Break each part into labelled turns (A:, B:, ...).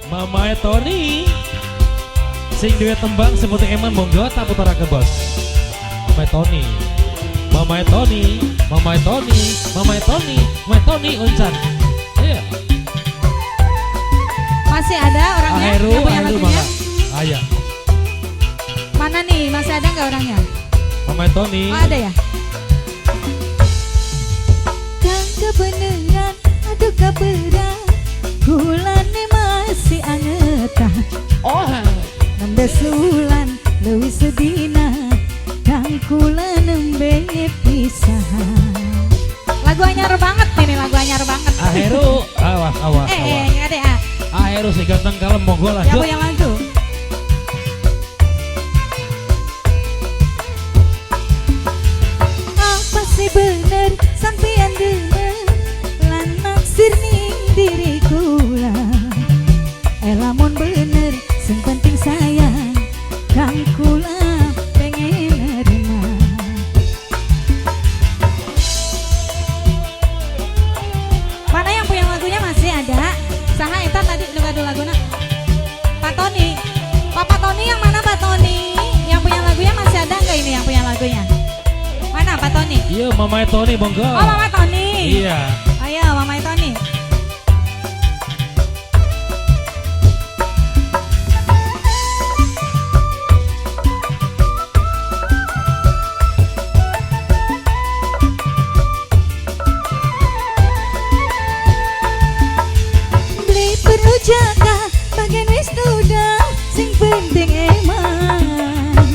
A: Mama Tony sing duwe tembang seperti eman monggo tak putar ke bos. Mama Tony, Mama Tony, Mama Tony, Mama Tony, Mama Tony uncan. Iya.
B: Masih ada orangnya
A: Aheru,
B: yang punya
A: Aheru
B: lagunya?
A: mana? Ayah.
B: Mana nih? Masih ada nggak orangnya?
A: Mama Tony.
B: Oh ada ya? Kang kebenaran, aduh kebenaran, gulane masih angetah.
A: Oh.
B: Nembe sulan leuwih sedina, kang kula nembe pisah. Lagu anyar banget ini, lagu anyar banget.
A: Aheru, awas, awas, awas.
B: Nggak ada ya?
A: Aheru si ganteng kalem monggo
B: Ya
A: lanjut.
B: punya lagu. Apa sih bener sampeyan demen lan naksir ning diri kula. Lamun bener sing penting sayang kang kula pengen nerima. Mana yang punya lagunya masih ada? Saha eta tadi nu kadu laguna? Pak Tony. Papa Tony yang mana Pak Tony? Yang punya lagunya masih ada nggak ini yang punya lagunya? Mana Pak Tony?
A: Iya, Mama Tony monggo.
B: Oh Mama Tony.
A: Iya.
B: Ayo Mama Tony. Beli perlu jaga bagian wis duda sing penting eman.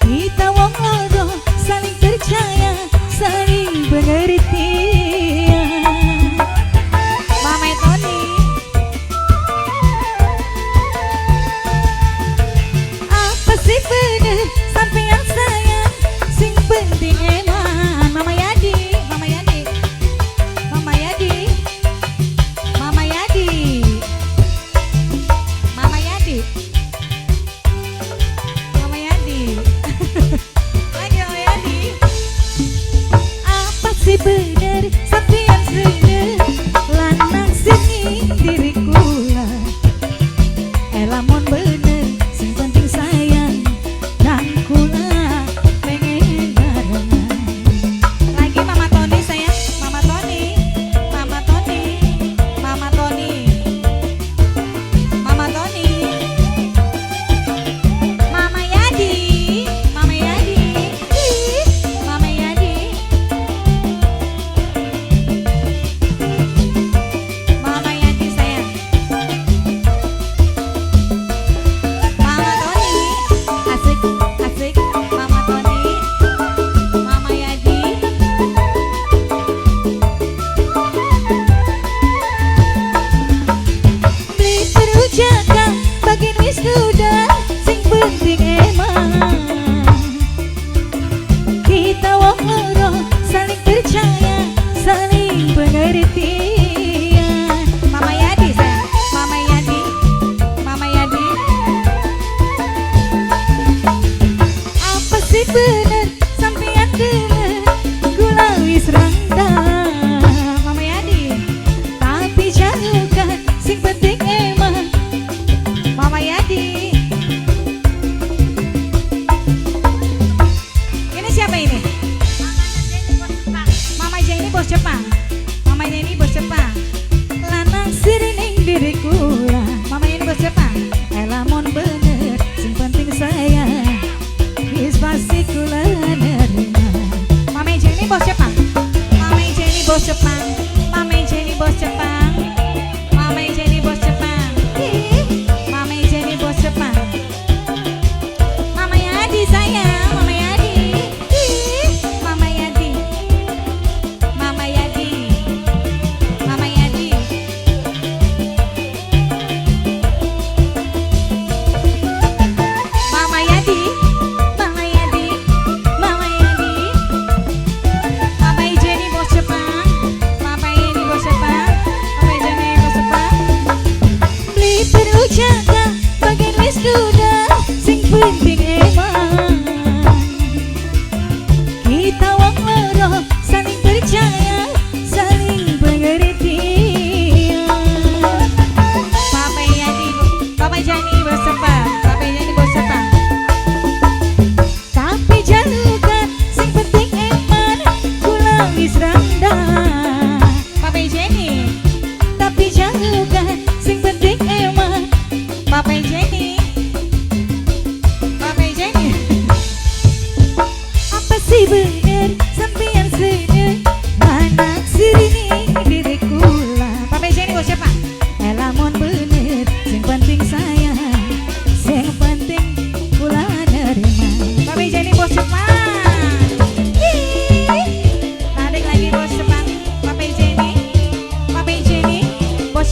B: Kita wong loro saling percaya, saling pengertian. Mama Tony. Apa sih bener sampai yang sayang, sing penting eman. Mama Yadi, Mama Yadi, Mama Yadi, Mama Yadi, Mama Yadi.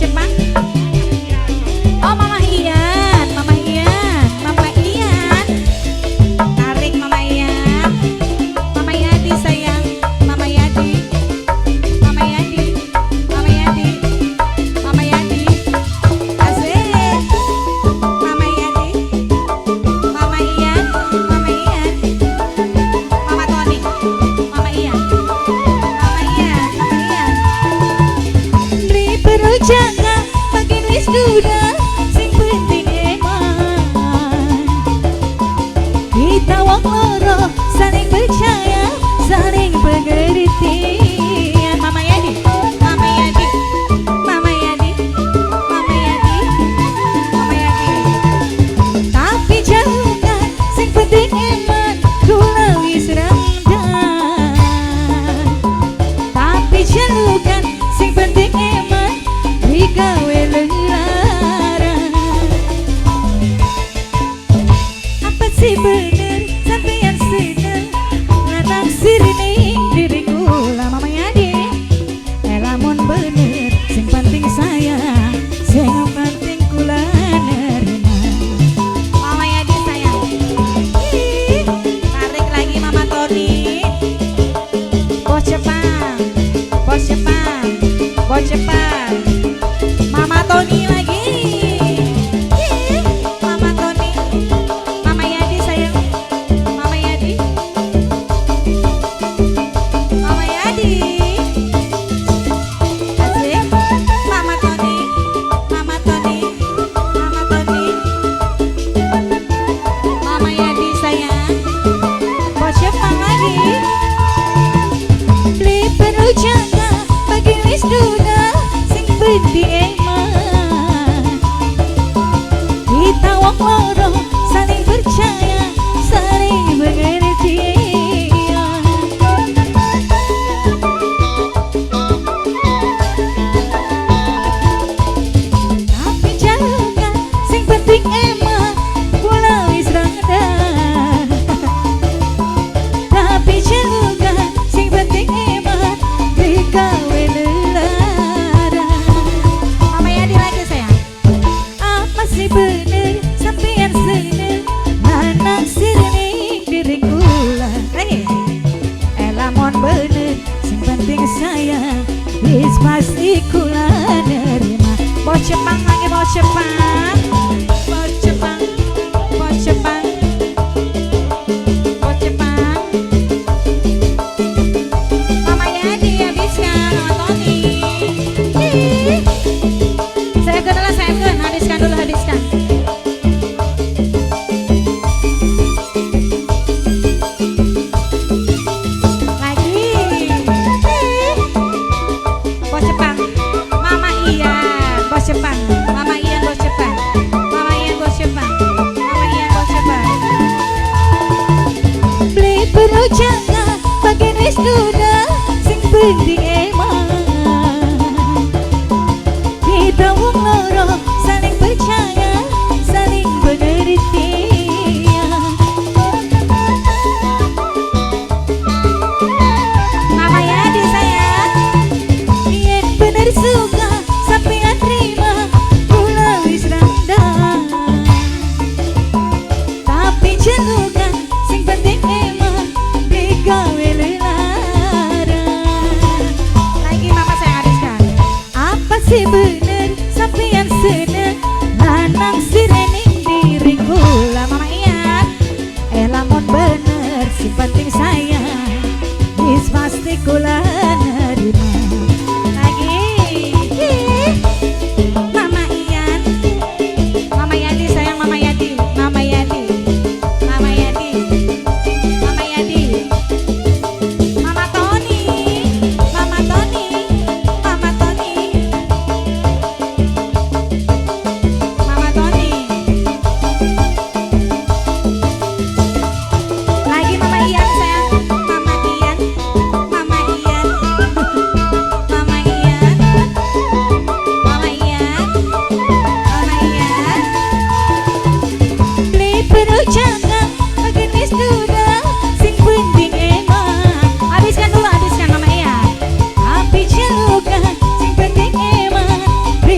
B: Jepang. Oh Mama Ian, Mama Ian, Mama Ian. Tarik Mama Ian. Mama Yadi sayang, Mama Yadi. Mama Yadi, Mama Yadi, Mama Yadi. Asik. Mama Yadi, Mama Ian, Mama Ian. Mama Tony, Mama Ian. Mama Ian, Mama Ian. Beri perujaka makin wis duda sing penting eman. Kita wong loro saling percaya, saling pengertian. Mama Yadi, Mama Yadi, Mama Yadi, Mama Yadi, Mama Yadi. Tapi jangan sing penting eman, kula wis randang. Tapi jangan sing penting eman, digawe lelarang. Apa sih bener sampeyan seneng lanang sirine diriku lah Mama Yadi. Lamun bener sing penting sayang, sing penting kula nerima. Mama Yadi sayang. Ih, tarik lagi Mama Tony. Bos Jepang, Bos Jepang, Bos Jepang. Mama Tony lagi. Ih, Mama Tony. Mama Yadi sayang. Mama Yadi. Mama Yadi. Asik. Mama Tony. Mama Tony. Mama Tony. Mama Yadi sayang. Bos Jepang lagi. Beli perujaka bagi wis duda sing penting eman. Kita wong loro saling percaya, saling pengertian. Tapi jangan sing penting eman, kula wis randang. Tapi jangan sing penting eman, digawe lelarang. Mama Yadi lagi sayang. Apa sih bener sampeyan seneng lanang sirine diriku lah. Lamun bener sing penting sayang, wis pasti kula nerima. Bos Jepang lagi, Bos Jepang. Bos Jepang, Bos Jepang, Bos Jepang. Mama Yadi habiskan, Mama Tony. Ih. Saya ke dulu, habiskan dulu, habiskan. Lagi. Ih. Bos Jepang. Mama Ian, Bos Jepang. Mama Ian, Bos Jepang. Mama Ian, Bos Jepang. Mama Ian, Bos Jepang. Beli perujaka bagian wis duda sing penting eman. Kita wong loro saling percaya, saling pengertian. Mama Yadi sayang. Yen bener suka sampeyan terima, kula wis randang. Tapi jangan sing penting eman, digawe lelarang. Lagi Mama sayang habiskan. Apa sih bener sampeyan seneng lanang sirene diriku lah Mama Ian. Lamun bener sing penting sayang, wis pasti kula nerima. Lagi. Ih. Mama Ian. Mama Yadi sayang, Mama Yadi. Mama Yadi. Mama Yadi. Mama Yadi. Mama Tony. Mama Tony. Mama Tony. Mama Tony. Lagi Mama Ian sayang. Mama Ian. Mama Ian.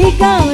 B: digawe